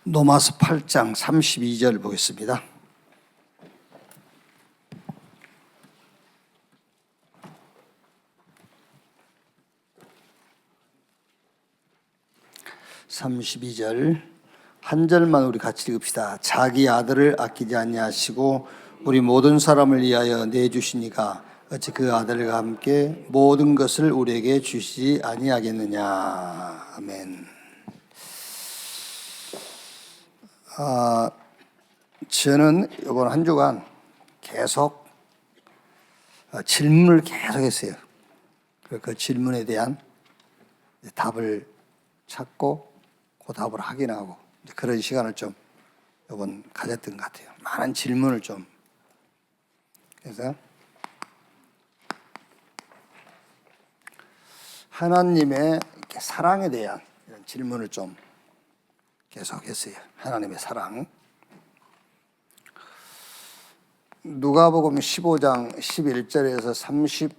로마서 8장 32절 보겠습니다. 한 절만 우리 같이 읽읍시다. 자기 아들을 아끼지 아니하시고 우리 모든 사람을 위하여 내주시니가 어찌 그 아들과 함께 모든 것을 우리에게 주시지 아니하겠느냐. 아멘. 저는 이번 한 주간 계속 질문을 계속 했어요. 그 질문에 대한 답을 찾고 그 답을 확인하고 그런 시간을 좀 이번 가졌던 것 같아요. 많은 질문을 좀. 그래서 하나님의 사랑에 대한 이런 질문을 좀 계속했어요. 하나님의 사랑. 누가복음 15장 11절에서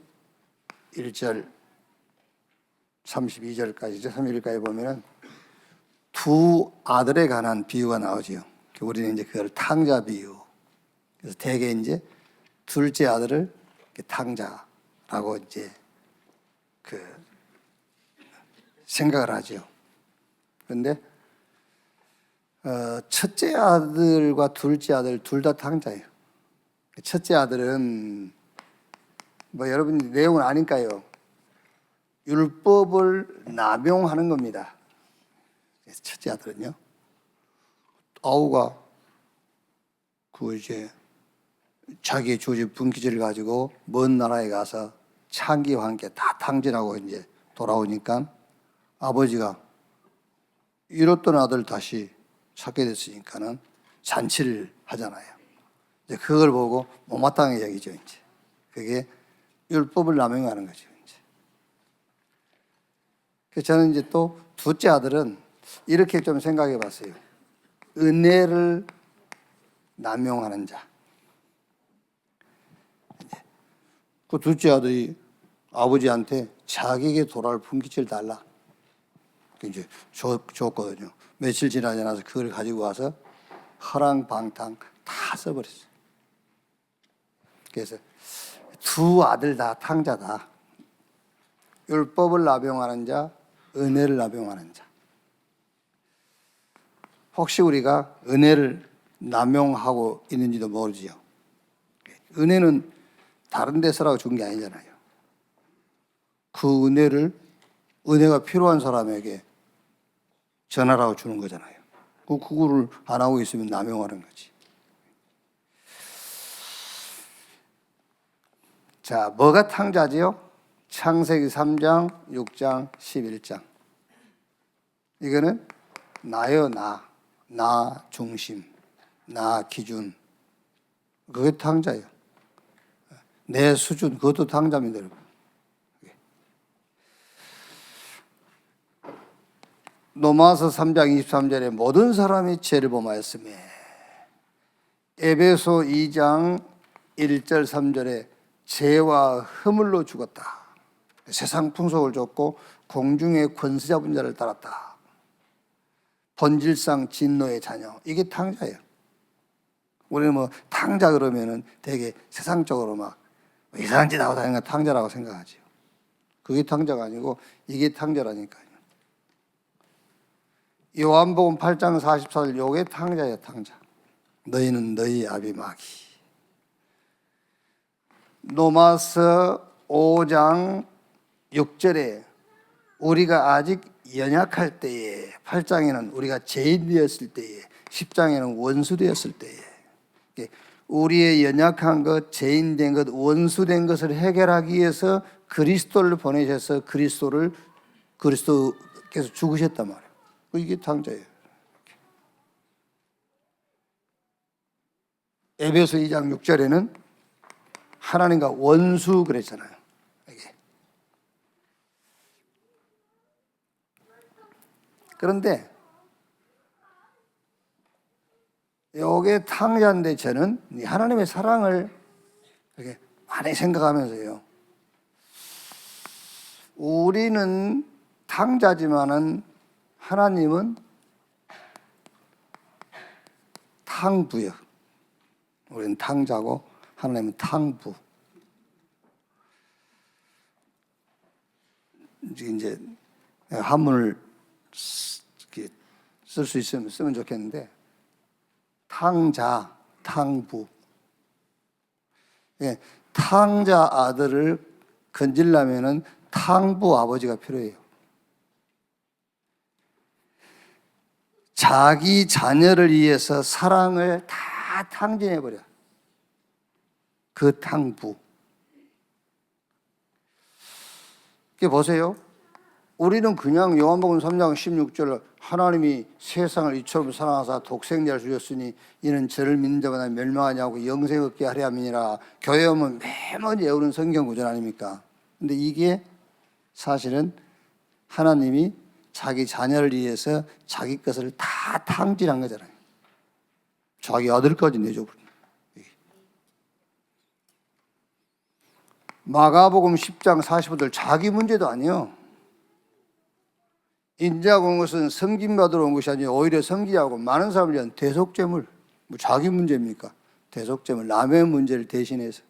31절, 32절까지죠. 31절까지 보면은 두 아들에 관한 비유가 나오죠. 우리는 이제 그걸 탕자 비유. 그래서 대개 이제 둘째 아들을 탕자라고 이제 생각을 하죠. 그런데 첫째 아들과 둘째 아들 둘 다 탕자예요. 첫째 아들은 여러분 내용은 아니까요. 율법을 남용하는 겁니다. 첫째 아들은요. 아우가 이제 자기의 주어진 분기지를 가지고 먼 나라에 가서 창기와 함께 다 탕진하고 이제 돌아오니까 아버지가 잃었던 아들 다시 찾게 됐으니까는 잔치를 하잖아요. 이제 그걸 보고 못마땅한 얘기죠, 이제. 그게 율법을 남용하는 거죠, 이제. 그래서 저는 이제 또 둘째 아들은 이렇게 좀 생각해 봤어요. 은혜를 남용하는 자. 그 둘째 아들이 아버지한테 자기에게 돌아올 분깃을 달라. 이제 줬거든요. 며칠 지나지 않아서 그걸 가지고 와서 허랑방탕 다 써버렸어요. 그래서 두 아들 다 탕자다. 율법을 남용하는 자, 은혜를 남용하는 자. 혹시 우리가 은혜를 남용하고 있는지도 모르지요. 은혜는 다른 데서라고 준 게 아니잖아요. 그 은혜가 필요한 사람에게 전하라고 주는 거잖아요. 그거를 안 하고 있으면 남용하는 거지. 자, 뭐가 탕자지요? 창세기 3장, 6장, 11장. 이거는 나요, 나 중심, 나 기준. 그게 탕자예요. 내 수준, 그것도 탕자입니다, 여러분. 로마서 3장 23절에 모든 사람이 죄를 범하였으며 에베소 2장 1절 3절에 죄와 허물로 죽었다. 세상 풍속을 쫓고 공중의 권세 잡은 자를 따랐다. 본질상 진노의 자녀. 이게 탕자예요. 우리는 탕자 그러면은 되게 세상적으로 막 이상한 짓 하고 다니는 거 탕자라고 생각하죠. 그게 탕자가 아니고 이게 탕자라니까요. 요한복음 8장 44절 요게 탕자예요, 탕자. 너희는 너희 아비 마귀. 로마서 5장 6절에 우리가 아직 연약할 때에 8장에는 우리가 죄인 되었을 때에 10장에는 원수 되었을 때에 우리의 연약한 것, 죄인 된 것, 원수 된 것을 해결하기 위해서 그리스도를 보내셔서 그리스도께서 죽으셨단 말이에요. 이게 탕자예요. 에베소 2장 6절에는 하나님과 원수 그랬잖아요. 이게. 그런데 이게 탕자인데 저는 하나님의 사랑을 이렇게 많이 생각하면서요. 우리는 탕자지만은 하나님은 탕부요. 우리는 탕자고 하나님은 탕부. 이제 한문을 쓸 수 있으면 쓰면 좋겠는데, 탕자, 탕부. 예, 탕자 아들을 건지려면은 탕부 아버지가 필요해요. 자기 자녀를 위해서 사랑을 다 탕진해버려. 그 탕부. 이게 보세요. 우리는 그냥 요한복음 3장 16절 하나님이 세상을 이처럼 사랑하사 독생자를 주셨으니 이는 저를 믿는 자마다 멸망하지 않고 영생 얻게 하려 함이니라. 교회 오면 매번 외우는 성경 구절 아닙니까? 근데 이게 사실은 하나님이 자기 자녀를 위해서 자기 것을 다 탕진한 거잖아요. 자기 아들까지 내줘버린. 마가복음 10장 45절 자기 문제도 아니에요. 인자하고 온 것은 섬김받으러 온 것이 아니라 오히려 섬기하고 많은 사람을 위한 대속제물. 뭐 자기 문제입니까? 대속제물, 남의 문제를 대신해서.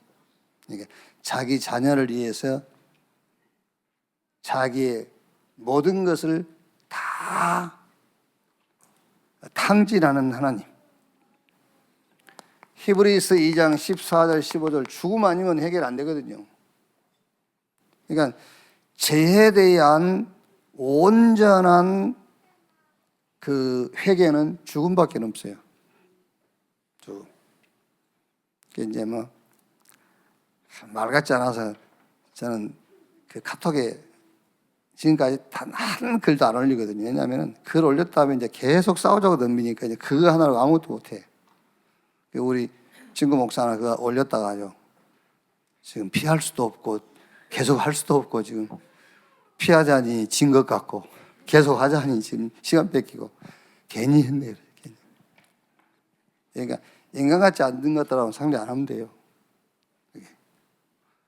그러니까 자기 자녀를 위해서 자기의 모든 것을 다 탕진하는 하나님. 히브리서 2장 14절 15절 죽음 아니면 해결 안 되거든요. 그러니까 죄에 대한 온전한 그 회개는 죽음밖에 없어요. 죽음. 이제 뭐 말 같지 않아서 저는 그 카톡에 지금까지 단 한 글도 안 올리거든요. 왜냐하면 글 올렸다 하면 이제 계속 싸우자고 덤비니까 이제 그거 하나로 아무것도 못해. 우리 친구 목사 하나 그거 올렸다가요. 지금 피할 수도 없고 계속 할 수도 없고 지금 피하자니 진 것 같고 계속 하자니 지금 시간 뺏기고 괜히 했네요. 괜히. 그러니까 인간 같지 않는 것들하고 상대 안 하면 돼요.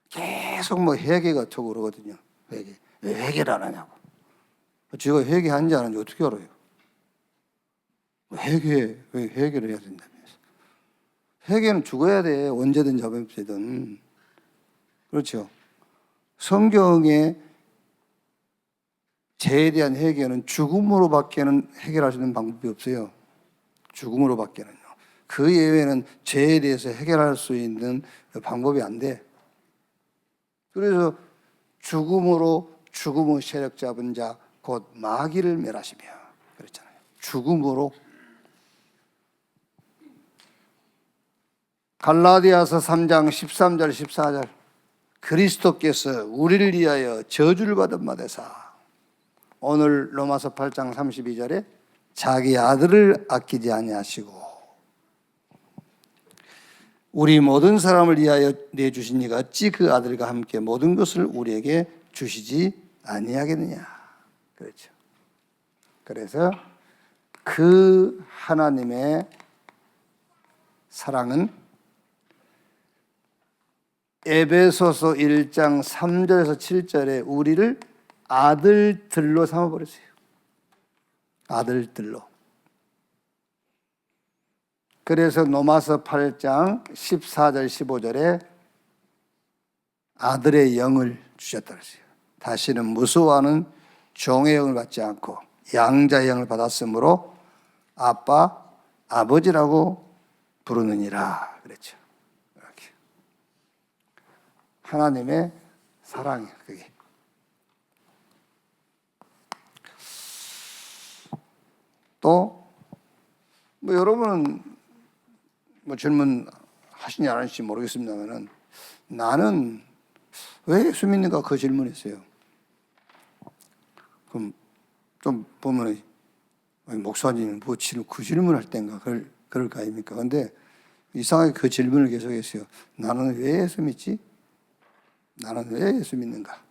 계속 뭐 회개가 어쩌고 그러거든요. 회개. 왜 회개를 안 하냐고. 제가 회개한지 안 한지 어떻게 알아요? 왜 회개를 해야 된다면서. 회개는 죽어야 돼. 언제든 저번주든. 그렇죠. 성경에 죄에 대한 회개는 죽음으로밖에는 해결할 수 있는 방법이 없어요. 죽음으로밖에는요. 그 예외는 죄에 대해서 해결할 수 있는 방법이 안 돼. 그래서 죽음으로 죽음의 세력 잡은 자 곧 마귀를 멸하시며 그랬잖아요. 죽음으로. 갈라디아서 3장 13절 14절 그리스도께서 우리를 위하여 저주를 받은 바 되사 오늘 로마서 8장 32절에 자기 아들을 아끼지 아니하시고 우리 모든 사람을 위하여 내주신 이가 어찌 그 아들과 함께 모든 것을 우리에게 주시지 아니하겠느냐. 그렇죠. 그래서 그 하나님의 사랑은 에베소서 1장 3절에서 7절에 우리를 아들들로 삼아버렸어요. 아들들로. 그래서 로마서 8장 14절 15절에 아들의 영을 주셨다 그랬어요. 다시는 무서워하는 종의 영을 받지 않고 양자의 영을 받았으므로 아빠, 아버지라고 부르느니라 그랬죠. 이렇게. 하나님의 사랑이에요. 그게. 또 뭐 여러분은 뭐 질문하시니 안 하실지 모르겠습니다만은 나는 왜 예수 믿는가 그 질문했어요. 그럼 좀 보면 목사님은 뭐 그 질문할 땐가 그럴 거 아닙니까? 근데 이상하게 그 질문을 계속했어요. 나는 왜 예수 믿지? 나는 왜 예수 믿는가?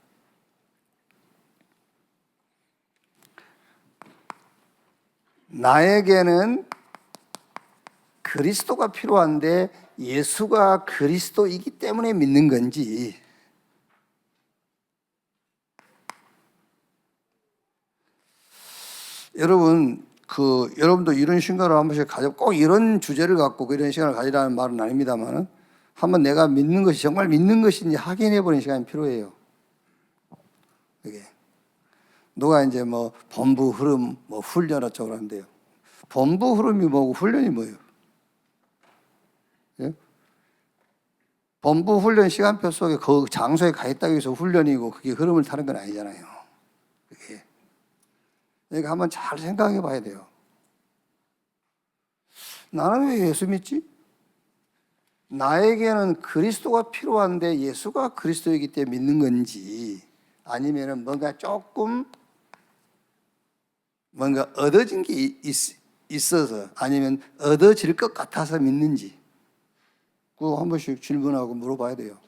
나에게는 그리스도가 필요한데 예수가 그리스도이기 때문에 믿는 건지 여러분 여러분도 이런 시간을 한 번씩 가져, 꼭 이런 주제를 갖고 이런 시간을 가지라는 말은 아닙니다만, 한번 내가 믿는 것이 정말 믿는 것인지 확인해 보는 시간이 필요해요. 그게 누가 이제 뭐 본부 흐름, 뭐 훈련 어쩌고 하는데요. 본부 흐름이 뭐고 훈련이 뭐예요? 예? 본부 훈련 시간표 속에 그 장소에 가 있다고 해서 훈련이고 그게 흐름을 타는 건 아니잖아요. 그게. 그러니까 한번 잘 생각해 봐야 돼요. 나는 왜 예수 믿지? 나에게는 그리스도가 필요한데 예수가 그리스도이기 때문에 믿는 건지, 아니면은 뭔가 조금 뭔가 얻어진 게 있어서, 아니면 얻어질 것 같아서 믿는지, 그거 한 번씩 질문하고 물어봐야 돼요.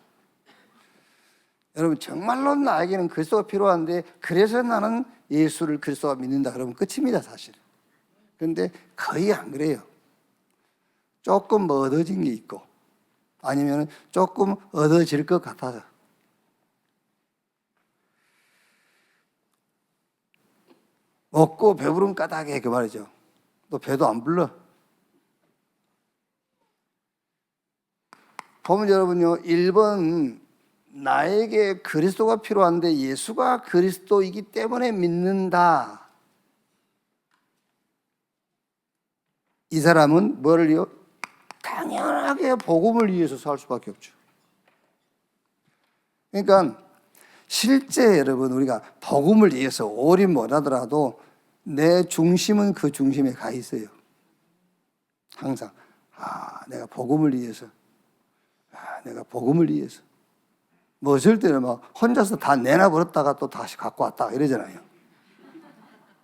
여러분, 정말로 나에게는 그리스도가 필요한데 그래서 나는 예수를 그리스도가 믿는다 그러면 끝입니다, 사실. 그런데 거의 안 그래요. 조금 뭐 얻어진 게 있고, 아니면 조금 얻어질 것 같아서. 먹고 배부른 까닭에 그 말이죠. 또 배도 안 불러. 보면 여러분요, 1번 나에게 그리스도가 필요한데 예수가 그리스도이기 때문에 믿는다. 이 사람은 뭐를요? 당연하게 복음을 위해서 살 수밖에 없죠. 그러니까 실제 여러분, 우리가 복음을 위해서 오리 못하더라도 내 중심은 그 중심에 가 있어요. 항상 내가 복음을 위해서, 내가 복음을 위해서. 뭐 어쩔 때는 막 혼자서 다 내놔버렸다가 또 다시 갖고 왔다 이러잖아요.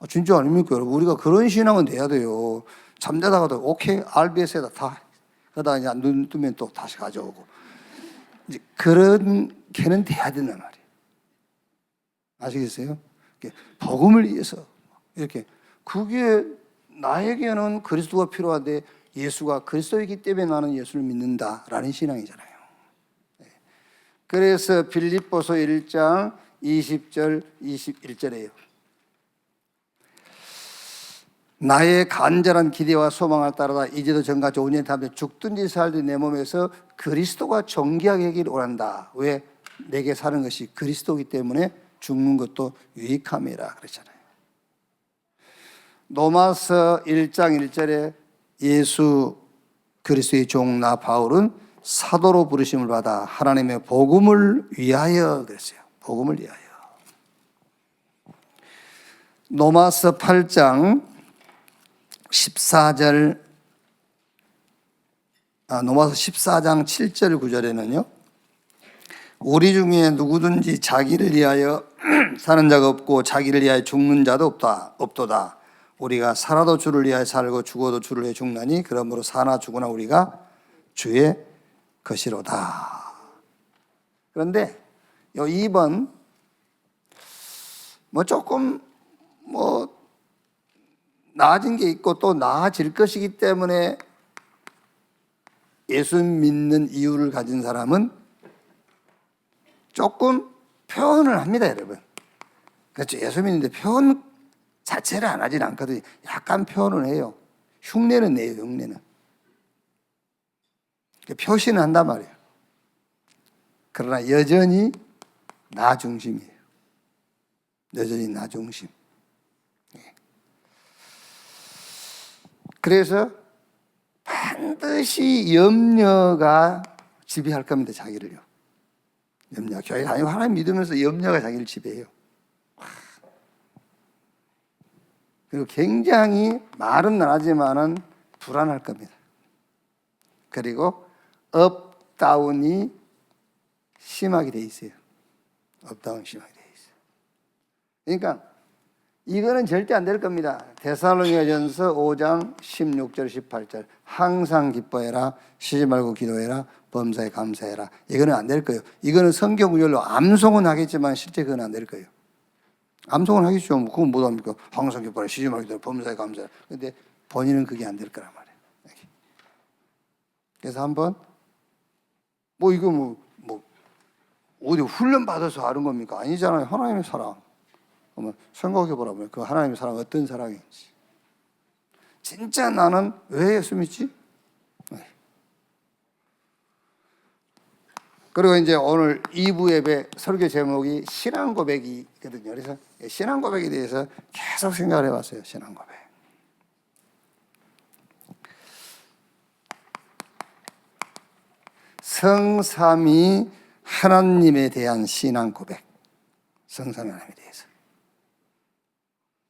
진짜 아닙니까 여러분? 우리가 그런 신앙은 돼야 돼요. 잠자다가도 오케이 RBS에다 다, 그러다가 이제 눈 뜨면 또 다시 가져오고, 이제 그런 개는 돼야 된단 말이에요. 아시겠어요? 복음을 위해서 이렇게, 그게 나에게는 그리스도가 필요한데 예수가 그리스도이기 때문에 나는 예수를 믿는다라는 신앙이잖아요. 그래서 빌립보서 1장 20절 21절에요. 나의 간절한 기대와 소망을 따르다 이제도 전같이 5년 다음에 죽든지 살든지 내 몸에서 그리스도가 존귀하게 하기를 원한다. 왜? 내게 사는 것이 그리스도이기 때문에 죽는 것도 유익함이라 그랬잖아요. 로마서 1장 1절에 예수 그리스도의 종 나 바울은 사도로 부르심을 받아 하나님의 복음을 위하여 그랬어요. 복음을 위하여. 로마서 8장 14절, 로마서 14장 7절 9절에는요. 우리 중에 누구든지 자기를 위하여 사는 자가 없고 자기를 위하여 죽는 자도 없도다. 우리가 살아도 주를 위하여 살고 죽어도 주를 위하여 죽나니 그러므로 사나 죽으나 우리가 주의 것이로다. 그런데 요 2번 뭐 조금 뭐 나아진 게 있고 또 나아질 것이기 때문에 예수 믿는 이유를 가진 사람은 조금 표현을 합니다, 여러분. 그렇죠. 예수 믿는데 표현 자체를 안 하진 않거든요. 약간 표현을 해요. 흉내는 내요, 흉내는. 표시는 한단 말이에요. 그러나 여전히 나 중심이에요. 여전히 나 중심. 그래서 반드시 염려가 지배할 겁니다, 자기를요. 염려. 교회 다니고 하나님 믿으면서 염려가 자기를 지배해요. 그리고 굉장히 말은 안 하지만은 불안할 겁니다. 그리고 업다운이 심하게 돼 있어요. 업다운 심하게 돼 있어요. 그러니까 이거는 절대 안 될 겁니다. 데살로니가전서 5장 16절 18절 항상 기뻐해라, 쉬지 말고 기도해라, 범사에 감사해라. 이거는 안 될 거예요. 이거는 성경 구절로 암송은 하겠지만 실제 그건 안 될 거예요. 암송은 하겠죠. 그건 못합니까? 항상 기뻐해라, 쉬지 말고 기도해라, 범사에 감사해라. 근데 본인은 그게 안 될 거란 말이에요. 그래서 한번 이거 어디 훈련 받아서 하는 겁니까? 아니잖아요. 하나님의 사랑. 한번 생각해 보라고요. 그 하나님의 사랑 어떤 사랑인지. 진짜 나는 왜 예수 믿지? 그리고 이제 오늘 2부 예배 설교 제목이 신앙 고백이거든요. 그래서 신앙 고백에 대해서 계속 생각을 해봤어요. 신앙 고백. 성삼위 하나님에 대한 신앙 고백. 성삼위 하나님에 대해서.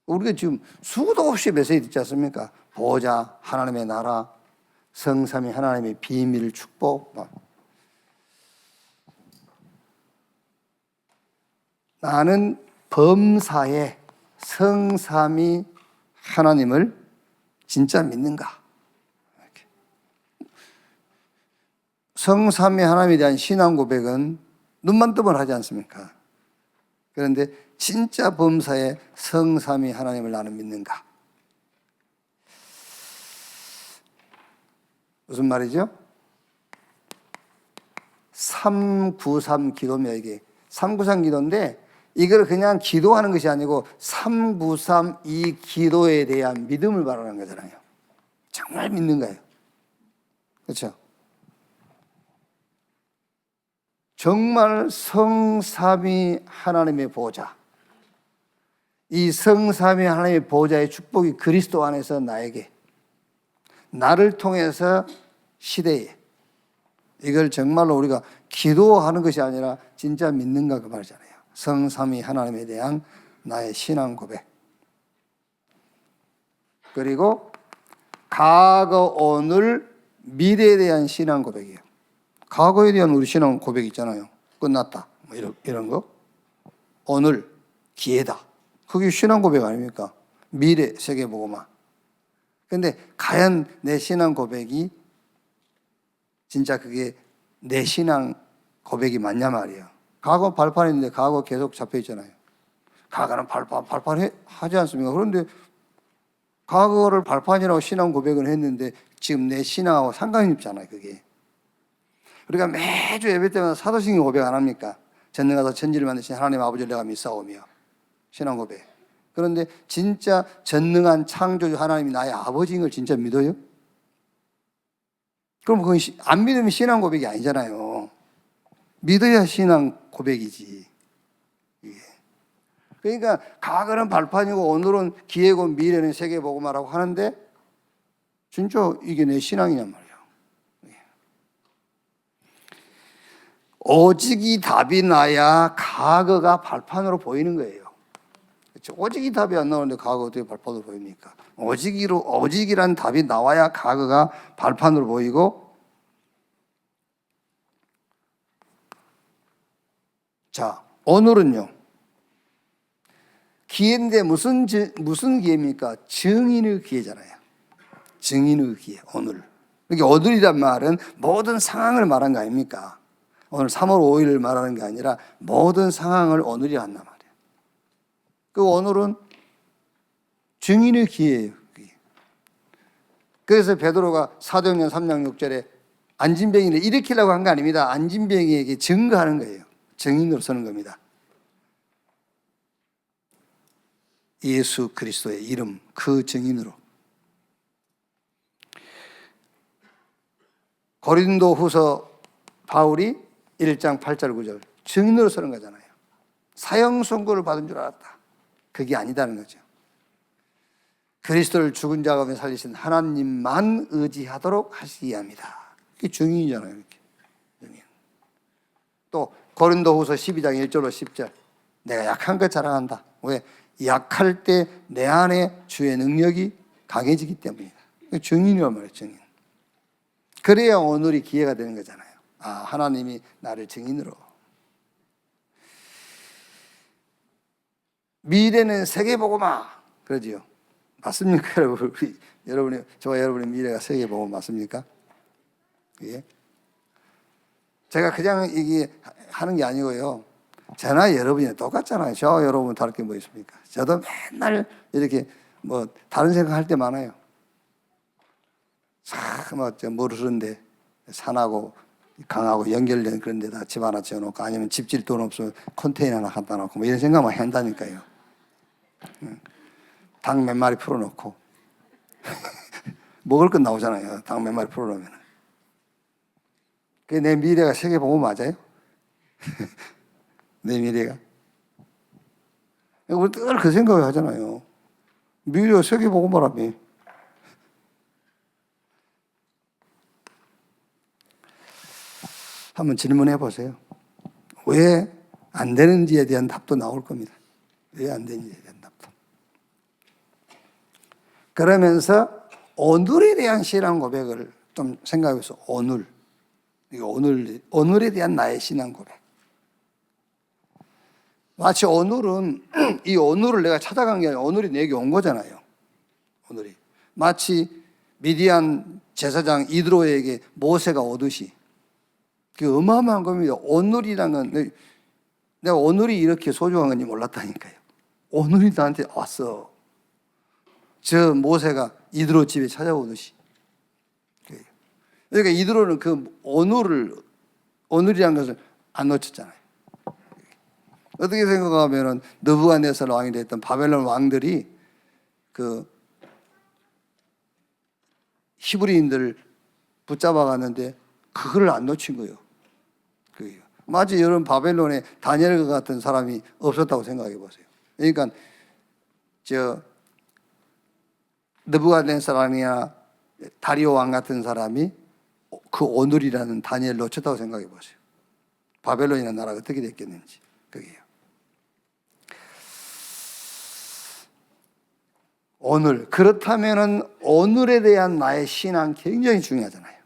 우리가 지금 수도 없이 메시지 듣지 않습니까? 보호자, 하나님의 나라, 성삼위 하나님의 비밀, 축복. 나는 범사에 성삼위 하나님을 진짜 믿는가? 이렇게. 성삼위 하나님에 대한 신앙 고백은 눈만 뜨면 하지 않습니까? 그런데 진짜 범사에 성삼위 하나님을 나는 믿는가? 무슨 말이죠? 393 기도입니다, 이게. 393 기도인데 이걸 그냥 기도하는 것이 아니고 393 이 기도에 대한 믿음을 말하는 거잖아요. 정말 믿는 거예요. 그렇죠? 정말 성삼위 하나님의 보호자, 이 성삼위 하나님의 보호자의 축복이 그리스도 안에서 나에게, 나를 통해서 시대에, 이걸 정말로 우리가 기도하는 것이 아니라 진짜 믿는가 그 말이잖아요. 성삼위 하나님에 대한 나의 신앙 고백. 그리고 과거, 오늘, 미래에 대한 신앙 고백이에요. 과거에 대한 우리 신앙 고백 있잖아요. 끝났다. 뭐 이런 거. 오늘 기회다. 그게 신앙 고백 아닙니까? 미래 세계보고만. 근데 과연 내 신앙 고백이 진짜 그게 내 신앙 고백이 맞냐 말이에요. 과거 발판인데 과거 계속 잡혀 있잖아요. 과거는 발판하지 않습니까? 그런데 과거를 발판이라고 신앙 고백을 했는데 지금 내 신앙하고 상관이 없잖아요, 그게. 우리가 매주 예배 때마다 사도신경 고백 안 합니까? 전능하사 천지를 만드신 하나님 아버지를 내가 믿사오며 신앙 고백. 그런데 진짜 전능한 창조주 하나님이 나의 아버지인 걸 진짜 믿어요? 그럼 그건 안 믿으면 신앙 고백이 아니잖아요. 믿어야 신앙 고백이지. 그러니까 과거는 발판이고 오늘은 기회고 미래는 세계보고마라고 하는데 진짜 이게 내 신앙이냔 말이에요. 오직이 답이 나야 과거가 발판으로 보이는 거예요. 그렇죠? 오직이 답이 안 나오는데 과거가 어떻게 발판으로 보입니까? 오직이란 답이 나와야 과거가 발판으로 보이고. 자, 오늘은요. 기회인데 무슨 기회입니까? 증인의 기회잖아요. 증인의 기회, 오늘. 이게 오늘이란 말은 모든 상황을 말한 거 아닙니까? 오늘 3월 5일을 말하는 게 아니라 모든 상황을 오늘이 한단 말이에요. 그 오늘은 증인의 기회예요. 그래서 베드로가 사도행전 3장 6절에 안진병이를 일으키려고 한 거 아닙니다. 안진병이에게 증거하는 거예요. 증인으로 서는 겁니다. 예수 그리스도의 이름, 그 증인으로. 고린도 후서 바울이 1장 8절 9절 증인으로 서는 거잖아요. 사형 선고를 받은 줄 알았다. 그게 아니다는 거죠. 그리스도를 죽은 자 가운데 살리신 하나님만 의지하도록 하시기 합니다. 그게 증인이잖아요. 이렇게. 증인. 또 고린도 후서 12장 1절로 10절 내가 약한 것 자랑한다. 왜? 약할 때 내 안에 주의 능력이 강해지기 때문이다. 증인이란 말이에요. 증인. 그래야 오늘이 기회가 되는 거잖아요. 아, 하나님이 나를 증인으로. 미래는 세계보고마 그러지요. 맞습니까, 여러분? 저와 여러분의 미래가 세계보고마 맞습니까? 예. 제가 그냥 이게 하는 게 아니고요. 저나 여러분이 똑같잖아요. 저와 여러분 다를 게 뭐 있습니까? 저도 맨날 이렇게 뭐 다른 생각할 때 많아요. 모르는데 산하고 강하고 연결된 그런 데다 집 하나 지어놓고 아니면 집질 돈 없으면 컨테이너 하나 갖다 놓고 뭐 이런 생각만 한다니까요. 닭 몇 마리 풀어놓고 먹을 건 나오잖아요. 닭 몇 마리 풀어놓으면. 그게 내 미래가 세계보고 맞아요? 내 미래가. 우리 늘 그 생각을 하잖아요. 미래가 세계보고말하며. 한번 질문해 보세요. 왜 안 되는지에 대한 답도 나올 겁니다. 왜 안 되는지에 대한 답도. 그러면서 오늘에 대한 신앙 고백을 좀 생각해서 오늘에 대한 나의 신앙 고백. 마치 오늘은 이 오늘을 내가 찾아간 게 아니라 오늘이 내게 온 거잖아요. 오늘이 마치 미디안 제사장 이드로에게 모세가 오듯이 그 어마어마한 겁니다. 오늘이라는 건 내가 오늘이 이렇게 소중한 건지 몰랐다니까요. 오늘이 나한테 왔어. 저 모세가 이드로 집에 찾아오듯이. 그러니까 이드로는 그 오늘이라는 것을 안 놓쳤잖아요. 어떻게 생각하면은 느부갓네살 왕이 됐던 바벨론 왕들이 그 히브리인들을 붙잡아 갔는데 그걸 안 놓친 거예요. 마치 여러분 바벨론에 다니엘과 같은 사람이 없었다고 생각해 보세요. 그러니까 느부갓네살 왕이나 다리오 왕 같은 사람이 그 오늘이라는 다니엘을 놓쳤다고 생각해 보세요. 바벨론이라는 나라가 어떻게 됐겠는지. 그게요. 오늘. 그렇다면은 오늘에 대한 나의 신앙 굉장히 중요하잖아요.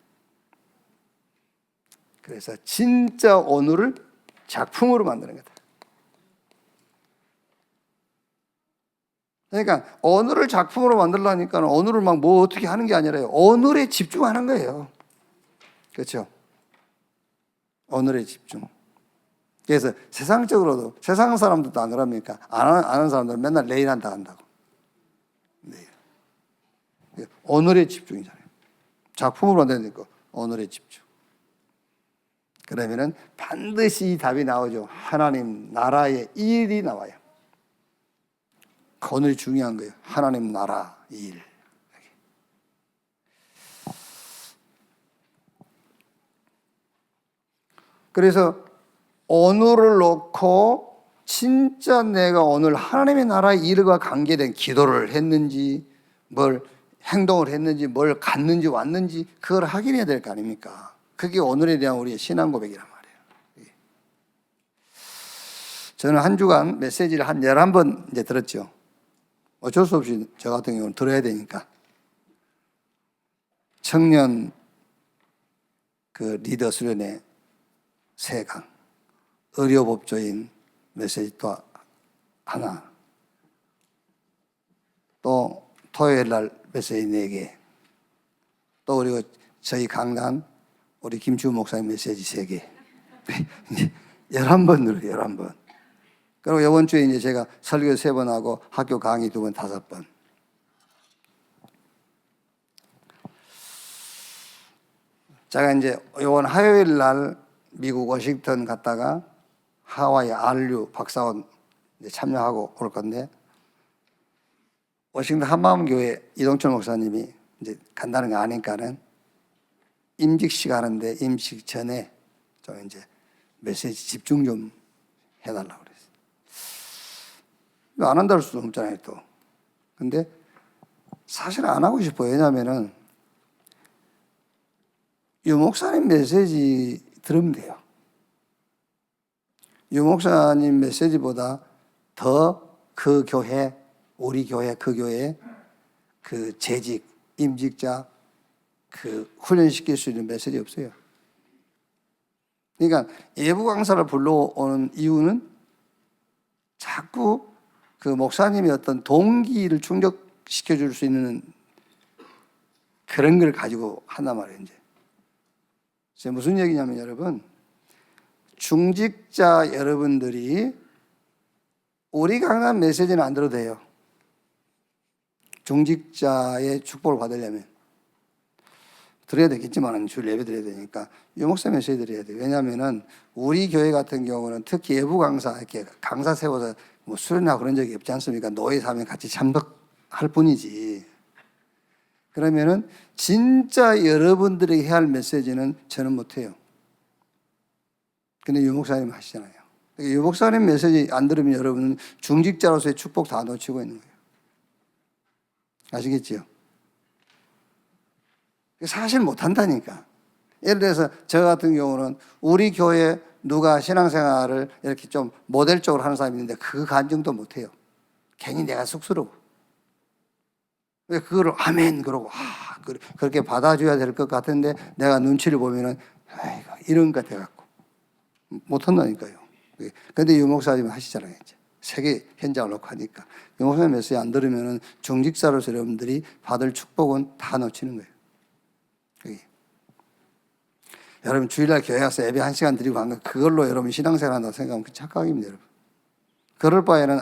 그래서 진짜 오늘을 작품으로 만드는 거다. 그러니까 오늘을 작품으로 만들려니까 오늘을 막 뭐 어떻게 하는 게 아니라요. 오늘에 집중하는 거예요. 그렇죠? 오늘에 집중. 그래서 세상적으로도 세상 사람들도 안 그럽니까? 아는 사람들은 맨날 내일 한다 한다고. 내일. 오늘에 집중이잖아요. 작품으로 만드니까 오늘에 집중. 그러면은 반드시 답이 나오죠. 하나님 나라의 일이 나와요. 오늘이 중요한 거예요. 하나님 나라 일. 그래서 오늘을 놓고 진짜 내가 오늘 하나님의 나라의 일과 관계된 기도를 했는지, 뭘 행동을 했는지, 뭘 갔는지 왔는지 그걸 확인해야 될 거 아닙니까? 그게 오늘에 대한 우리의 신앙 고백이란 말이에요. 저는 한 주간 메시지를 한 11번 이제 들었죠. 어쩔 수 없이 저 같은 경우는 들어야 되니까. 청년 그 리더 수련회 3강, 의료법조인 메시지 또 하나, 또 토요일 날 메시지 4개, 또 그리고 저희 강단 우리 김주호 목사님 메시지 3개. 11번 들어요, 11번. 그리고 이번 주에 이제 제가 설교 3번 하고 학교 강의 2번, 5번. 제가 이제 이번 화요일 날 미국 워싱턴 갔다가 하와이 RU 박사원 이제 참여하고 올 건데, 워싱턴 한마음교회 이동철 목사님이 이제 간다는 거 아니까는 임직식 하는데 임직 전에 좀 이제 메시지 집중 좀 해달라고 그랬어요. 안 한다고 할 수도 없잖아요, 또. 근데 사실 안 하고 싶어요. 왜냐면은 유 목사님 메시지 들으면 돼요. 유 목사님 메시지보다 더 그 교회, 우리 교회, 그 교회, 그 재직, 임직자, 그 훈련시킬 수 있는 메시지 없어요. 그러니까 예부 강사를 불러오는 이유는 자꾸 그 목사님의 어떤 동기를 충족시켜 줄 수 있는 그런 걸 가지고 한단 말이에요, 이제. 무슨 얘기냐면 여러분, 중직자 여러분들이 우리 강단 메시지는 안 들어도 돼요. 중직자의 축복을 받으려면 드려야 되겠지만 주 예배 드려야 되니까 유 목사 메시지 드려야 돼요. 왜냐하면은 우리 교회 같은 경우는 특히 예부 강사 이렇게 강사 세워서 뭐 수련하고 그런 적이 없지 않습니까? 노예 사면 같이 참석할 뿐이지. 그러면은 진짜 여러분들에게 해야 할 메시지는 저는 못해요. 근데 유 목사님 하시잖아요. 유 목사님 메시지 안 들으면 여러분은 중직자로서의 축복 다 놓치고 있는 거예요. 아시겠지요? 사실 못한다니까. 예를 들어서 저 같은 경우는 우리 교회 누가 신앙생활을 이렇게 좀 모델적으로 하는 사람이 있는데 그 간증도 못해요. 괜히 내가 쑥스러워. 왜 그거를 아멘 그러고 그렇게 받아줘야 될 것 같은데 내가 눈치를 보면은 아이고 이런 것 같아갖고 못한다니까요. 근데 유 목사님 하시잖아요. 이제 세계 현장을 놓고 하니까 유 목사님 메시지 안 들으면은 중직자로서 여러분들이 받을 축복은 다 놓치는 거예요. 그게. 여러분 주일날 교회 가서 예배 1시간 드리고 한 거 그걸로 여러분 신앙생활 한다고 생각하면 그 착각입니다, 여러분. 그럴 바에는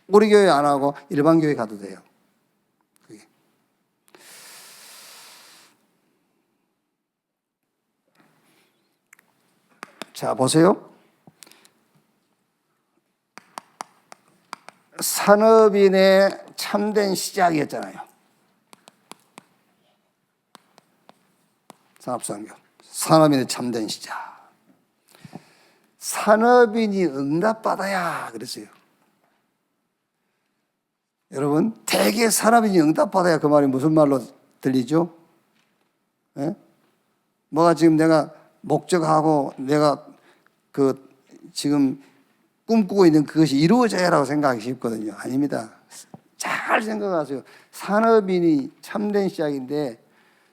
우리 교회 안 하고 일반 교회 가도 돼요. 그게. 자, 보세요. 산업인의 참된 시작이었잖아요. 산업선교. 산업인의 참된 시작. 산업인이 응답받아야 그랬어요. 여러분, 대개 산업인이 응답받아야 그 말이 무슨 말로 들리죠? 예? 뭐가 지금 내가 목적하고 내가 그 지금 꿈꾸고 있는 그것이 이루어져야라고 생각하기 쉽거든요. 아닙니다. 잘 생각하세요. 산업인이 참된 시작인데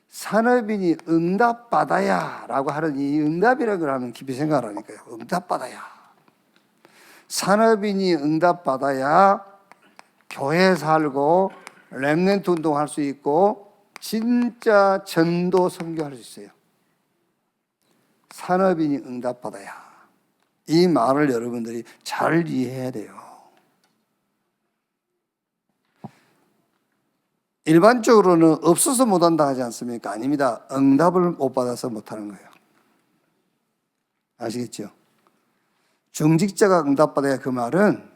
산업인이 응답받아야 라고 하는 이 응답이라는 걸 하면 깊이 생각을 하니까요. 응답받아야. 산업인이 응답받아야 교회 살고 렘넌트 운동할 수 있고 진짜 전도 선교할 수 있어요. 산업인이 응답받아야. 이 말을 여러분들이 잘 이해해야 돼요. 일반적으로는 없어서 못한다 하지 않습니까? 아닙니다. 응답을 못 받아서 못하는 거예요. 아시겠죠? 중직자가 응답받아야 그 말은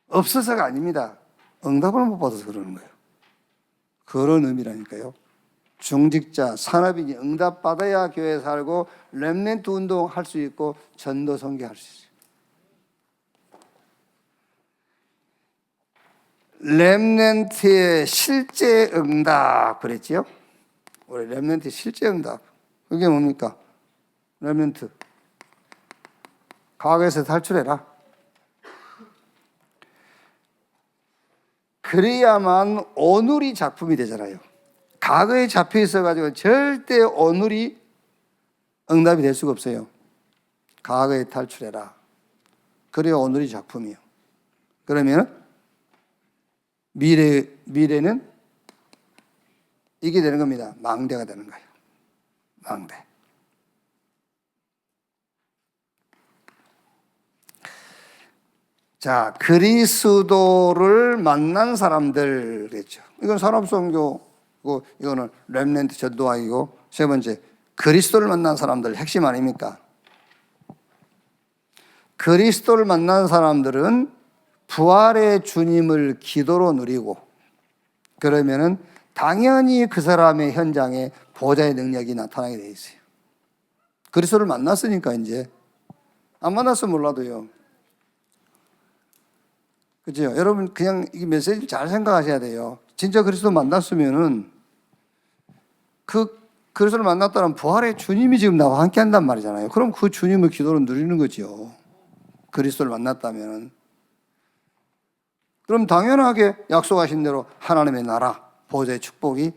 없어서가 아닙니다. 응답을 못 받아서 그러는 거예요. 그런 의미라니까요. 중직자, 산업인이 응답받아야 교회 살고 렘넌트 운동할 수 있고 전도 선교할 수 있어요. 렘넌트의 실제 응답 그랬지요? 우리 렘넌트의 실제 응답. 그게 뭡니까? 렘넌트. 과거에서 탈출해라. 그래야만 오늘이 작품이 되잖아요. 과거에 잡혀 있어가지고 절대 오늘이 응답이 될 수가 없어요. 과거에 탈출해라. 그래야 오늘이 작품이에요. 그러면 미래는 이게 되는 겁니다. 망대가 되는 거예요. 망대. 자, 그리스도를 만난 사람들 그랬죠. 이건 산업선교고 이거는 렘넌트 전도학이고 세 번째 그리스도를 만난 사람들 핵심 아닙니까? 그리스도를 만난 사람들은 부활의 주님을 기도로 누리고 그러면은 당연히 그 사람의 현장에 보좌의 능력이 나타나게 돼 있어요. 그리스도를 만났으니까 이제 안 만났으면 몰라도요. 그죠? 여러분 그냥 이 메시지 잘 생각하셔야 돼요. 진짜 그리스도 만났으면은 그 그리스도를 만났다는 부활의 주님이 지금 나와 함께 한단 말이잖아요. 그럼 그 주님을 기도로 누리는 거죠. 그리스도를 만났다면은. 그럼 당연하게 약속하신 대로 하나님의 나라, 보좌의 축복이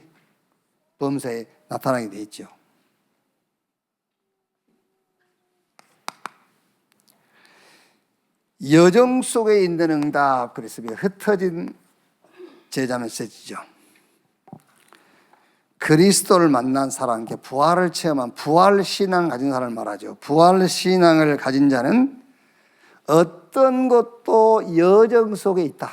범사에 나타나게 돼 있죠. 여정 속에 있는 응답, 그래서 흩어진 제자 메시지죠. 그리스도를 만난 사람, 부활을 체험한 부활 신앙을 가진 사람을 말하죠. 부활 신앙을 가진 자는 어떤 것도 여정 속에 있다.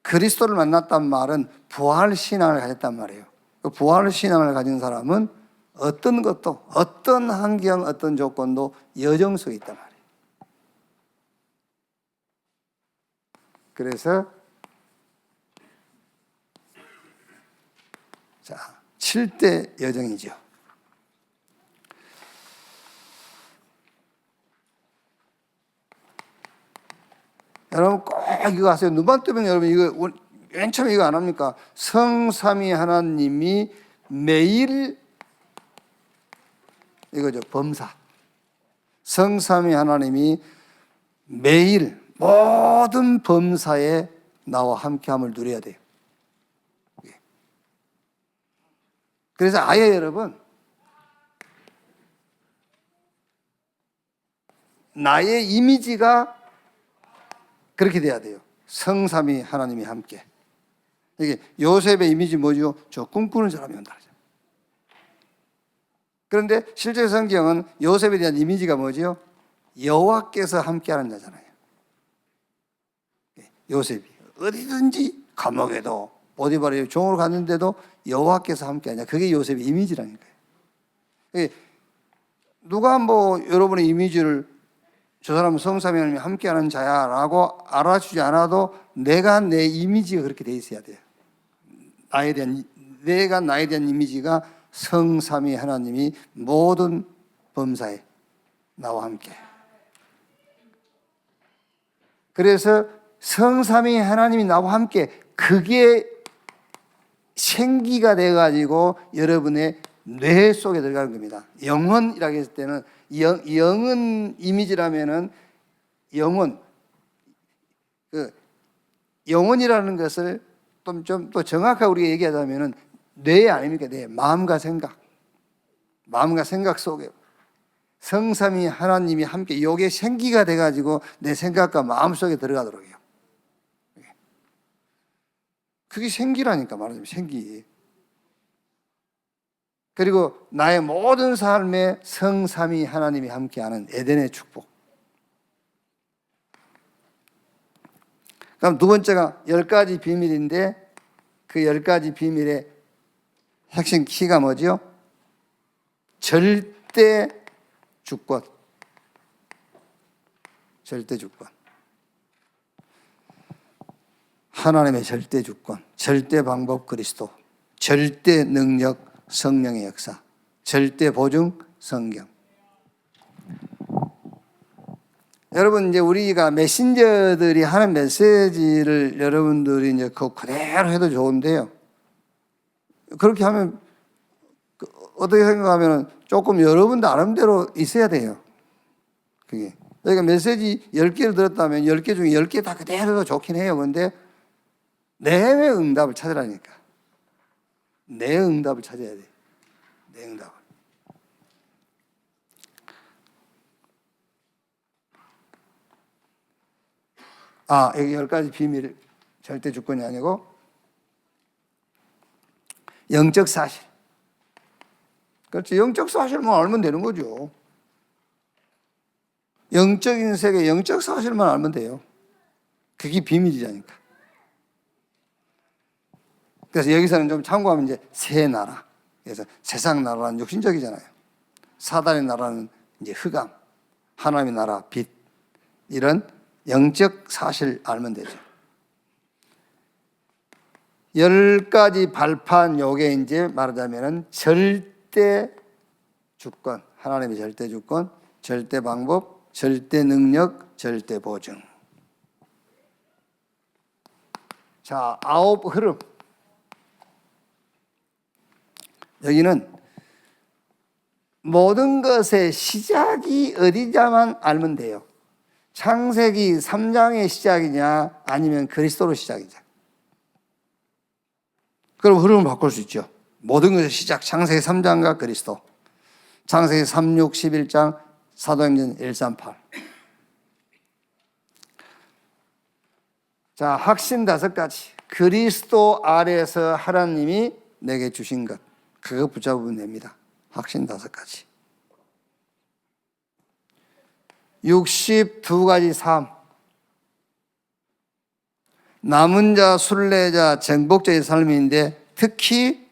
그리스도를 만났단 말은 부활 신앙을 가졌단 말이에요. 그 부활 신앙을 가진 사람은 어떤 것도, 어떤 환경, 어떤 조건도 여정 속에 있단 말이에요. 그래서 자, 7대 여정이죠. 여러분 꼭 이거 아세요? 눈만 뜨면 여러분 이거 맨 처음에 이거 안 합니까? 성삼위 하나님이 매일 이거죠. 범사. 성삼위 하나님이 매일 모든 범사에 나와 함께함을 누려야 돼요. 그래서 아예 여러분 나의 이미지가 그렇게 돼야 돼요. 성삼위 하나님이 함께. 이게 요셉의 이미지 뭐죠? 저 꿈꾸는 사람이 온다. 그런데 실제 성경은 요셉에 대한 이미지가 뭐죠? 여호와께서 함께하는 자잖아요. 요셉이 어디든지 감옥에도 보디바르의 종으로 갔는데도 여호와께서 함께하냐. 그게 요셉의 이미지라니까요. 누가 뭐 여러분의 이미지를 저 사람은 성삼위 하나님이 함께하는 자야라고 알아주지 않아도 내가 내 이미지가 그렇게 돼 있어야 돼요. 내가 나에 대한 이미지가 성삼위 하나님이 모든 범사에 나와 함께. 그래서 성삼위 하나님이 나와 함께 그게 생기가 돼가지고 여러분의 뇌 속에 들어가는 겁니다. 영혼이라고 했을 때는 영은 이미지라면은 영혼이라는 것을 좀 또 정확하게 우리가 얘기하자면은 뇌 아닙니까? 뇌, 마음과 생각 속에 성삼위 하나님이 함께 이게 생기가 돼가지고 내 생각과 마음 속에 들어가도록 해요. 그게 생기라니까 말하자면 생기. 그리고 나의 모든 삶에 성삼위 하나님이 함께하는 에덴의 축복. 그럼 두 번째가 10가지 비밀인데 그 10가지 비밀의 핵심 키가 뭐죠? 절대 주권. 절대 주권. 하나님의 절대 주권, 절대 방법 그리스도, 절대 능력 성령의 역사, 절대 보증 성경. 여러분 이제 우리가 메신저들이 하는 메시지를 여러분들이 이제 그대로 해도 좋은데요. 그렇게 하면 어떻게 생각하면 조금 여러분 나름대로 있어야 돼요. 그게. 그러니까 메시지 10개를 들었다면 10개 중에 10개 다 그대로 해도 좋긴 해요. 그런데 내 응답을 찾으라니까. 내 응답을 찾아야 돼. 내 응답을. 여기 10가지 비밀 절대 주권이 아니고 영적 사실. 그렇지. 영적 사실만 알면 되는 거죠. 영적인 세계, 영적 사실만 알면 돼요. 그게 비밀이라니까. 그래서 여기서는 좀 참고하면 이제 새 나라. 그래서 세상 나라는 육신적이잖아요. 사단의 나라는 이제 흑암, 하나님의 나라 빛. 이런 영적 사실 알면 되죠. 10가지 발판 요게 이제 말하자면은 절대 주권, 하나님의 절대 주권, 절대 방법, 절대 능력, 절대 보증. 자, 9 흐름. 여기는 모든 것의 시작이 어디냐만 알면 돼요. 창세기 3장의 시작이냐 아니면 그리스도로 시작이냐. 그럼 흐름을 바꿀 수 있죠. 모든 것의 시작 창세기 3장과 그리스도. 창세기 3, 6, 11장, 사도행전 1, 3, 8. 자, 확신 5가지. 그리스도 아래에서 하나님이 내게 주신 것. 그거 붙잡으면 됩니다. 확신 5가지. 62가지 삶. 남은 자, 순례자, 정복자의 삶인데 특히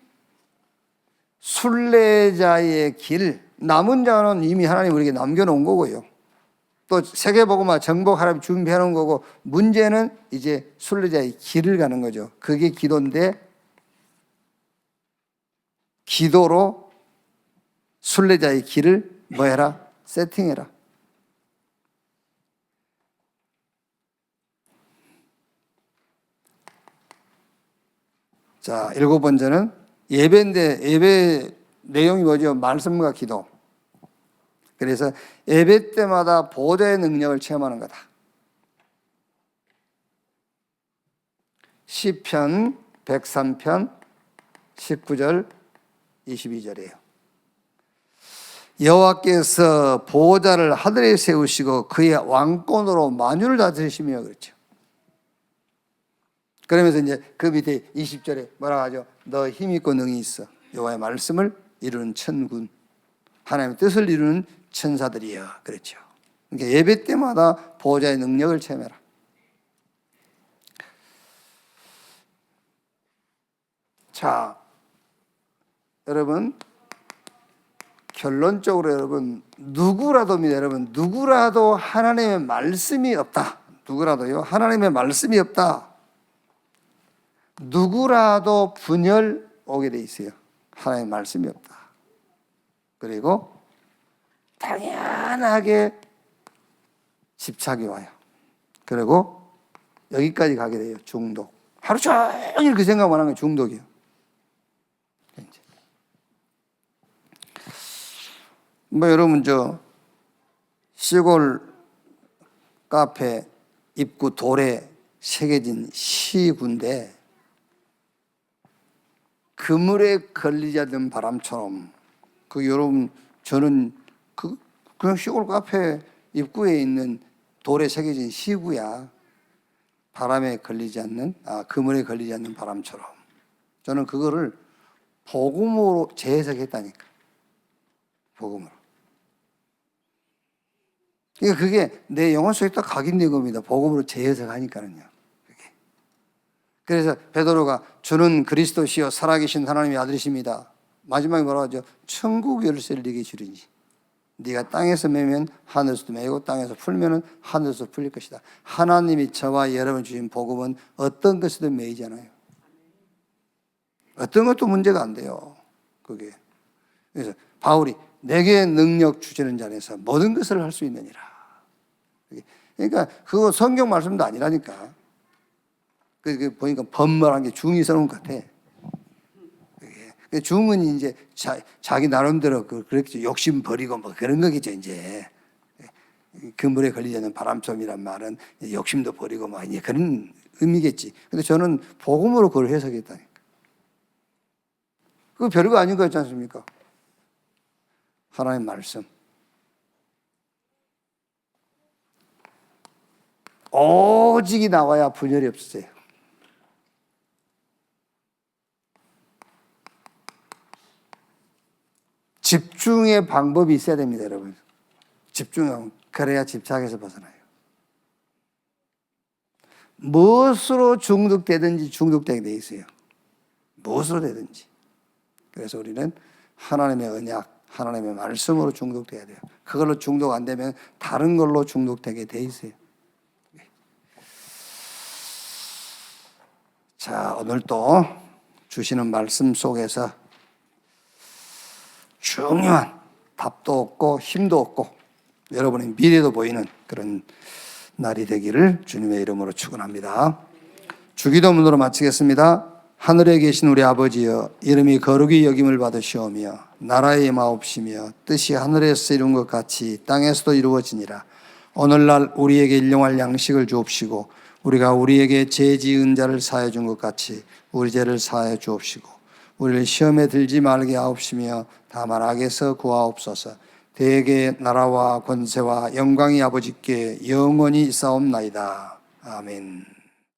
순례자의 길, 남은 자는 이미 하나님 우리에게 남겨놓은 거고요. 또 세계복음화 정복하라고 준비해 놓은 거고, 문제는 이제 순례자의 길을 가는 거죠. 그게 기도인데, 기도로 순례자의 길을 뭐 해라? 세팅해라. 자, 7번째는 예배인데, 예배 내용이 뭐죠? 말씀과 기도. 그래서 예배 때마다 보좌의 능력을 체험하는 거다. 시편 103편 19절 22절이에요. 여호와께서 보좌를 하늘에 세우시고 그의 왕권으로 만유를 다스리시며, 그렇죠. 그러면서 이제 그 밑에 20절에 뭐라 하죠? 너 힘있고 능히 있어. 여호와의 말씀을 이루는 천군, 하나님의 뜻을 이루는 천사들이여. 그렇죠. 그러니까 예배 때마다 보좌의 능력을 체험해라. 자, 여러분, 결론적으로 여러분, 누구라도입니다. 여러분, 누구라도 하나님의 말씀이 없다. 누구라도요, 하나님의 말씀이 없다. 누구라도 분열 오게 돼 있어요. 하나님의 말씀이 없다. 그리고 당연하게 집착이 와요. 그리고 여기까지 가게 돼요. 중독. 하루 종일 그 생각만 하는 게 중독이에요. 뭐 여러분, 저 시골 카페 입구 돌에 새겨진 시구인데, 그물에 걸리지 않는 바람처럼, 그 여러분, 저는 그냥 시골 카페 입구에 있는 돌에 새겨진 시구야. 바람에 걸리지 않는, 그물에 걸리지 않는 바람처럼. 저는 그거를 복음으로 재해석했다니까. 복음으로. 그러니까 그게 내 영혼 속에 딱 각인된 겁니다. 복음으로 재해석하니까는요. 그게. 그래서 베드로가 주는 그리스도시요 살아계신 하나님의 아들이십니다. 마지막에 뭐라고 하죠? 천국 열쇠를 네게 주리니 네가 땅에서 매면 하늘에서도 매고 땅에서 풀면은 하늘에서 풀릴 것이다. 하나님이 저와 여러분 주신 복음은 어떤 것이든 매이잖아요. 어떤 것도 문제가 안 돼요. 그게. 그래서 바울이 내게 능력 주시는 자 안에서 모든 것을 할 수 있느니라. 그러니까 그거 성경 말씀도 아니라니까. 그 보니까 번번한 게 중이 써놓은 것 같아. 중은 이제 자기 나름대로 그렇게 욕심 버리고 뭐 그런 거겠죠, 이제. 그물에 걸리지 않는 바람처럼이란 말은 욕심도 버리고 막 이제 그런 의미겠지. 근데 저는 복음으로 그걸 해석했다니까. 그거 별거 아닌 거 같지 않습니까? 하나님 말씀. 오직이 나와야 분열이 없어져요. 집중의 방법이 있어야 됩니다, 여러분. 집중하면 그래야 집착에서 벗어나요. 무엇으로 중독되든지 중독되게 돼 있어요. 무엇으로 되든지. 그래서 우리는 하나님의 언약, 하나님의 말씀으로 중독돼야 돼요. 그걸로 중독 안 되면 다른 걸로 중독되게 돼 있어요. 자, 오늘 또 주시는 말씀 속에서 중요한 답도 얻고 힘도 얻고 여러분의 미래도 보이는 그런 날이 되기를 주님의 이름으로 축원합니다. 주기도문으로 마치겠습니다. 하늘에 계신 우리 아버지여, 이름이 거룩히 여김을 받으시오며 나라의 임하옵시며 뜻이 하늘에서 이룬 것 같이 땅에서도 이루어지니라. 오늘날 우리에게 일용할 양식을 주옵시고 우리가 우리에게 죄 지은 자를 사하여 준 것 같이 우리 죄를 사하여 주옵시고 우리를 시험에 들지 말게 하옵시며 다만 악에서 구하옵소서. 대개 나라와 권세와 영광이 아버지께 영원히 있사옵나이다. 아멘.